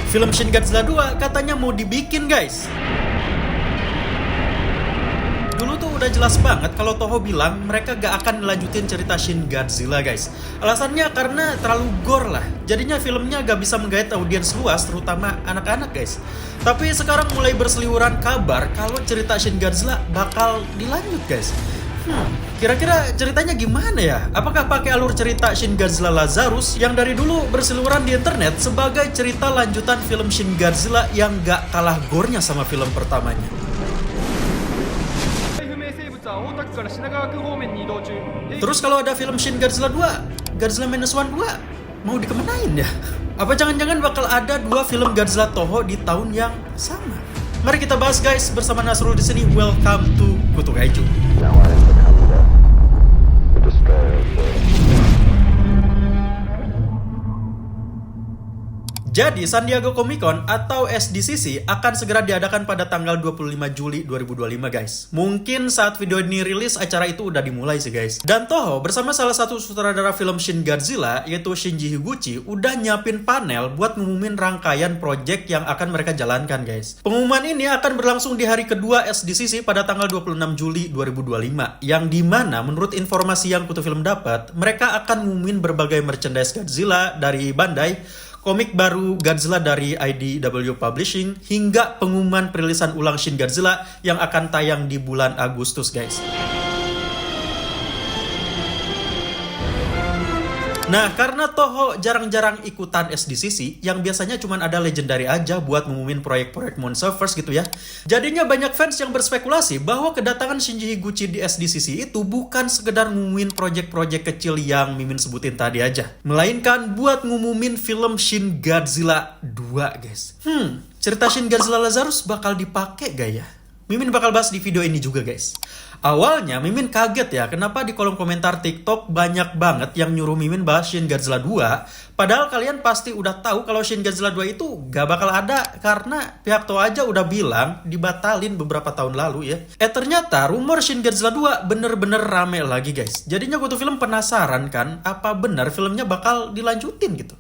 Film Shin Godzilla 2 katanya mau dibikin, guys. Dulu tuh udah jelas banget kalau Toho bilang mereka gak akan ngelanjutin cerita Shin Godzilla, guys. Alasannya karena terlalu gore lah. Jadinya filmnya gak bisa menggait audiens luas, terutama anak-anak, guys. Tapi sekarang mulai berseliweran kabar kalau cerita Shin Godzilla bakal dilanjut, guys. Kira-kira ceritanya gimana ya? Apakah pakai alur cerita Shin Godzilla Lazarus yang dari dulu berseliweran di internet sebagai cerita lanjutan film Shin Godzilla yang gak kalah gore-nya sama film pertamanya? Terus kalau ada film Shin Godzilla 2, Godzilla Minus One 2, mau dikemanain ya? Apa jangan-jangan bakal ada 2 film Godzilla Toho di tahun yang sama? Mari kita bahas, guys, bersama Nasrul di sini. Welcome to Kutu Kaiju. Now I am the Commodore, the destroyer of worlds. Jadi, San Diego Comic Con atau SDCC akan segera diadakan pada tanggal 25 Juli 2025, guys. Mungkin saat video ini rilis, acara itu udah dimulai sih, guys. Dan Toho bersama salah satu sutradara film Shin Godzilla, yaitu Shinji Higuchi, udah nyiapin panel buat ngumumin rangkaian project yang akan mereka jalankan, guys. Pengumuman ini akan berlangsung di hari kedua SDCC pada tanggal 26 Juli 2025, yang dimana menurut informasi yang Kutu Film dapat, mereka akan ngumumin berbagai merchandise Godzilla dari Bandai, komik baru Godzilla dari IDW Publishing, hingga pengumuman perilisan ulang Shin Godzilla yang akan tayang di bulan Agustus, guys. Nah, karena Toho jarang-jarang ikutan SDCC, yang biasanya cuma ada Legendary aja buat ngumumin proyek-proyek Monsterverse gitu ya. Jadinya banyak fans yang berspekulasi bahwa kedatangan Shinji Higuchi di SDCC itu bukan sekedar ngumumin proyek-proyek kecil yang Mimin sebutin tadi aja, melainkan buat ngumumin film Shin Godzilla 2, guys. Cerita Shin Godzilla Lazarus bakal dipakai gak ya? Mimin bakal bahas di video ini juga, guys. Awalnya Mimin kaget ya, kenapa di kolom komentar TikTok banyak banget yang nyuruh Mimin bahas Shin Godzilla 2. Padahal kalian pasti udah tahu kalau Shin Godzilla 2 itu gak bakal ada karena pihak Toho aja udah bilang dibatalin beberapa tahun lalu ya. Ternyata rumor Shin Godzilla 2 bener-bener rame lagi, guys. Jadinya Kutu Film penasaran kan, apa benar filmnya bakal dilanjutin gitu.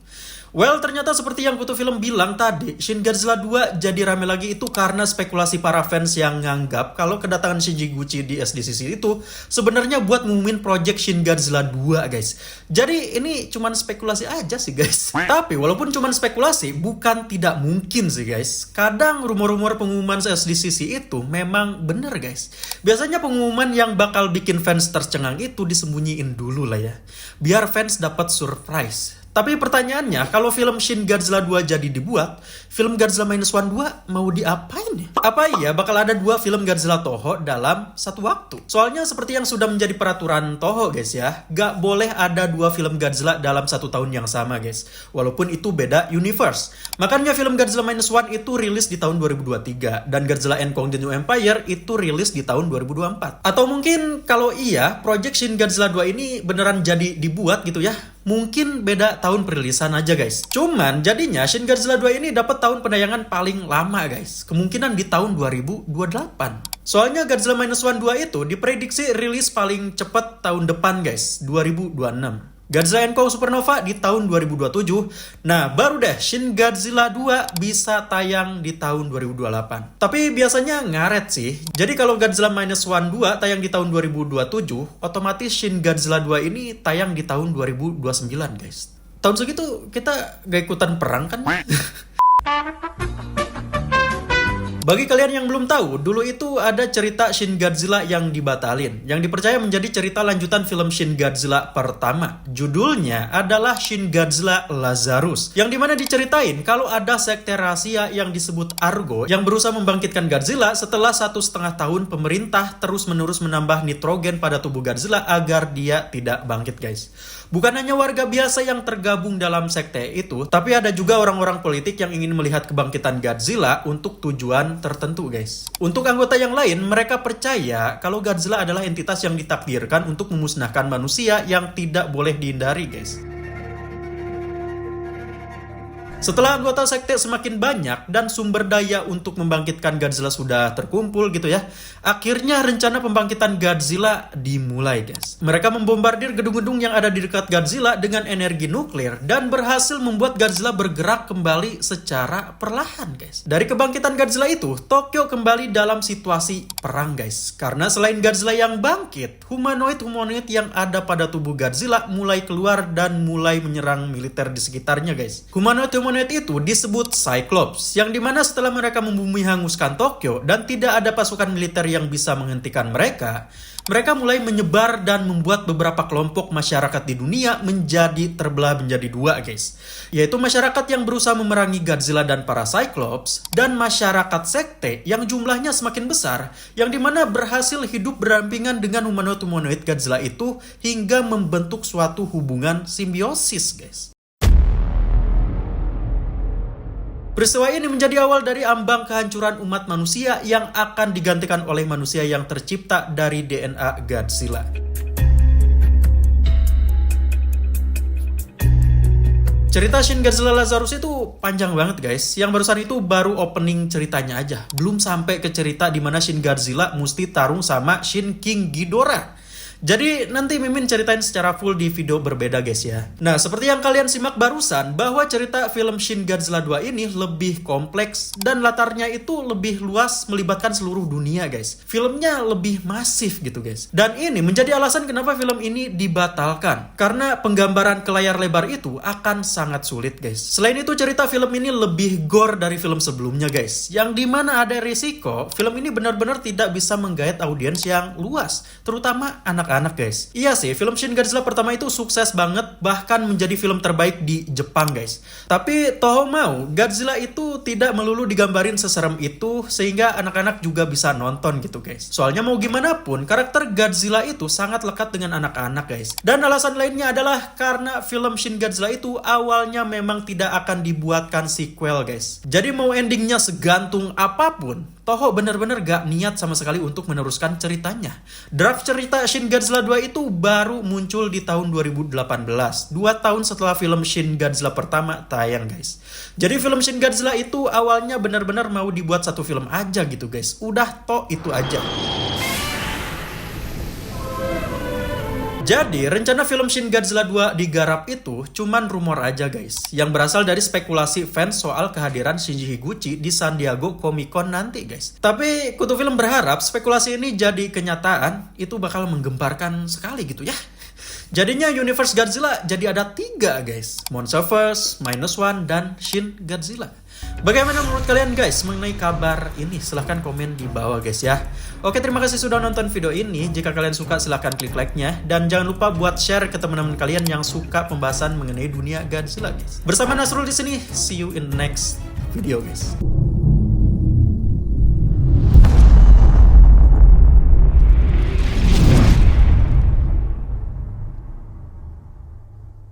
Well, ternyata seperti yang Kutu Film bilang tadi, Shin Godzilla 2 jadi rame lagi itu karena spekulasi para fans yang nganggap kalau kedatangan Shinji Higuchi di SDCC itu sebenarnya buat ngumumin project Shin Godzilla 2, guys. Jadi ini cuman spekulasi aja sih, guys. Tapi walaupun cuman spekulasi, bukan tidak mungkin sih, guys. Kadang rumor-rumor pengumuman SDCC itu memang bener, guys. Biasanya pengumuman yang bakal bikin fans tercengang itu disembunyiin dulu lah ya, biar fans dapat surprise. Tapi pertanyaannya, kalau film Shin Godzilla 2 jadi dibuat, film Godzilla Minus One 2 mau diapain ya? Apa iya bakal ada 2 film Godzilla Toho dalam satu waktu? Soalnya seperti yang sudah menjadi peraturan Toho, guys ya, gak boleh ada 2 film Godzilla dalam satu tahun yang sama, guys. Walaupun itu beda universe. Makanya film Godzilla Minus One itu rilis di tahun 2023, dan Godzilla and Kong The New Empire itu rilis di tahun 2024. Atau mungkin kalau iya, project Shin Godzilla 2 ini beneran jadi dibuat gitu ya, mungkin beda tahun perilisan aja, guys. Cuman jadinya Shin Godzilla 2 ini dapat tahun penayangan paling lama, guys. Kemungkinan di tahun 2028. Soalnya Godzilla Minus One 2 itu diprediksi rilis paling cepat tahun depan, guys, 2026. Godzilla and Kong Supernova di tahun 2027. Nah, baru deh Shin Godzilla 2 bisa tayang di tahun 2028. Tapi biasanya ngaret sih. Jadi kalau Godzilla Minus One 2 tayang di tahun 2027, otomatis Shin Godzilla 2 ini tayang di tahun 2029, guys. Tahun segitu kita gak ikutan perang kan? Bagi kalian yang belum tahu, dulu itu ada cerita Shin Godzilla yang dibatalin, yang dipercaya menjadi cerita lanjutan film Shin Godzilla pertama. Judulnya adalah Shin Godzilla Lazarus, yang dimana diceritain kalau ada sekte rahasia yang disebut Argo yang berusaha membangkitkan Godzilla setelah 1,5 tahun pemerintah terus-menerus menambah nitrogen pada tubuh Godzilla agar dia tidak bangkit, guys. Bukan hanya warga biasa yang tergabung dalam sekte itu, tapi ada juga orang-orang politik yang ingin melihat kebangkitan Godzilla untuk tujuan tertentu, guys. Untuk anggota yang lain, mereka percaya kalau Godzilla adalah entitas yang ditakdirkan untuk memusnahkan manusia yang tidak boleh dihindari, guys. Setelah anggota sekte semakin banyak dan sumber daya untuk membangkitkan Godzilla sudah terkumpul gitu ya, akhirnya rencana pembangkitan Godzilla dimulai guys. Mereka membombardir gedung-gedung yang ada di dekat Godzilla dengan energi nuklir dan berhasil membuat Godzilla bergerak kembali secara perlahan guys. Dari kebangkitan Godzilla itu, Tokyo kembali dalam situasi perang guys. Karena selain Godzilla yang bangkit, humanoid yang ada pada tubuh Godzilla mulai keluar dan mulai menyerang militer di sekitarnya guys. Humanoid itu disebut Cyclops, yang dimana setelah mereka membumi hanguskan Tokyo dan tidak ada pasukan militer yang bisa menghentikan mereka, mereka mulai menyebar dan membuat beberapa kelompok masyarakat di dunia terbelah menjadi dua guys. Yaitu masyarakat yang berusaha memerangi Godzilla dan para Cyclops, dan masyarakat sekte yang jumlahnya semakin besar, yang dimana berhasil hidup berdampingan dengan humanoid Godzilla itu hingga membentuk suatu hubungan simbiosis guys. Peristiwa ini menjadi awal dari ambang kehancuran umat manusia yang akan digantikan oleh manusia yang tercipta dari DNA Godzilla. Cerita Shin Godzilla Lazarus itu panjang banget guys. Yang barusan itu baru opening ceritanya aja. Belum sampai ke cerita di mana Shin Godzilla mesti tarung sama Shin King Ghidorah. Jadi nanti Mimin ceritain secara full di video berbeda guys ya. Nah, seperti yang kalian simak barusan, bahwa cerita film Shin Godzilla 2 ini lebih kompleks dan latarnya itu lebih luas, melibatkan seluruh dunia guys. Filmnya lebih masif gitu guys. Dan ini menjadi alasan kenapa film ini dibatalkan. Karena penggambaran ke layar lebar itu akan sangat sulit guys. Selain itu, cerita film ini lebih gore dari film sebelumnya guys. Yang dimana ada risiko film ini benar-benar tidak bisa menggait audiens yang luas, terutama anak-anak guys. Iya sih, film Shin Godzilla pertama itu sukses banget, bahkan menjadi film terbaik di Jepang guys. Tapi toh mau, Godzilla itu tidak melulu digambarin seserem itu sehingga anak-anak juga bisa nonton gitu guys. Soalnya mau gimana pun, karakter Godzilla itu sangat lekat dengan anak-anak guys. Dan alasan lainnya adalah karena film Shin Godzilla itu awalnya memang tidak akan dibuatkan sequel guys. Jadi mau endingnya segantung apapun, Toho benar-benar gak niat sama sekali untuk meneruskan ceritanya. Draft cerita Shin Godzilla 2 itu baru muncul di tahun 2018, 2 tahun setelah film Shin Godzilla pertama tayang guys. Jadi film Shin Godzilla itu awalnya benar-benar mau dibuat satu film aja gitu guys. Udah toh itu aja. Jadi, rencana film Shin Godzilla 2 digarap itu cuman rumor aja guys, yang berasal dari spekulasi fans soal kehadiran Shinji Higuchi di San Diego Comic Con nanti guys. Tapi, Kutu Film berharap spekulasi ini jadi kenyataan, itu bakal menggemparkan sekali gitu ya. Jadinya universe Godzilla jadi ada 3 guys, Monsterverse, -1, dan Shin Godzilla. Bagaimana menurut kalian guys mengenai kabar ini? Silahkan komen di bawah guys ya. Oke, terima kasih sudah nonton video ini. Jika kalian suka silahkan klik like-nya. Dan jangan lupa buat share ke teman-teman kalian yang suka pembahasan mengenai dunia Godzilla guys. Bersama Nasrul di sini. See you in the next video guys.